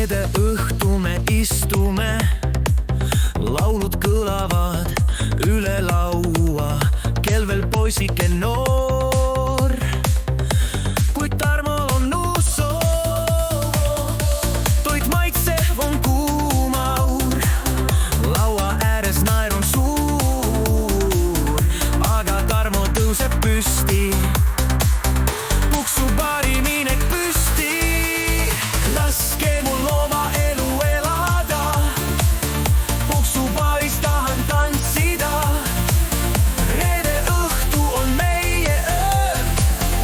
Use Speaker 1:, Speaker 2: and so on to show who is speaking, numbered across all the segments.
Speaker 1: reede õhtu me istume, laulud kõlavad üle laua, kel veel poisike noor, kuid Tarmol on uus soov. Toit maitsev on kuum aur, laua ääres naer on suur, aga Tarmo tõuseb püsti, puksupaari minek püsti. Laske mul oma elu elada, puksupaaris tahan tantsida. Reede õhtu on meie öö,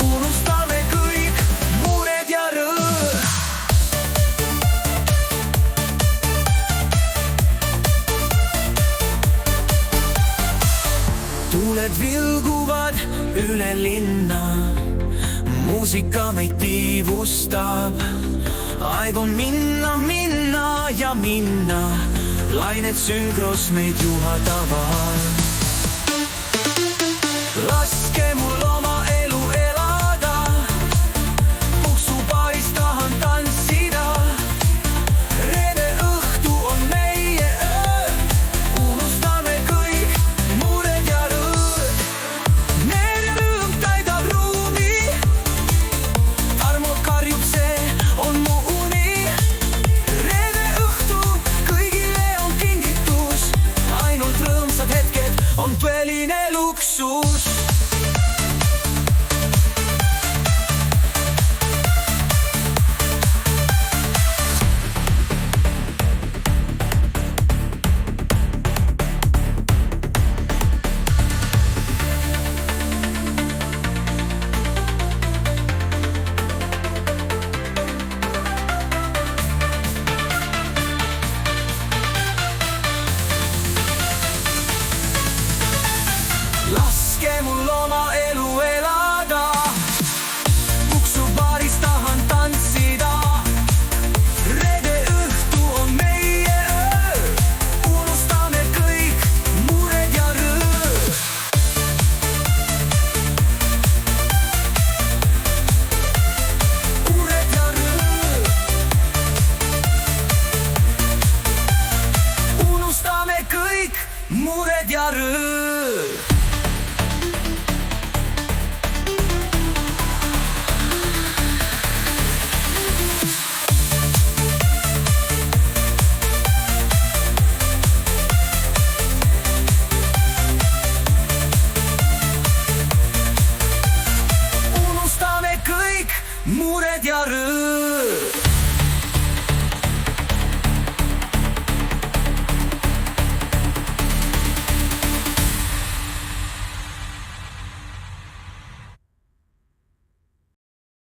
Speaker 1: unustame kõik mured ja rõõm. Tuuled vilguvad üle linna, muusika meid tiivustab. Aeg on minna, minna ja minna, lained sünkros meid juhatavad. Laske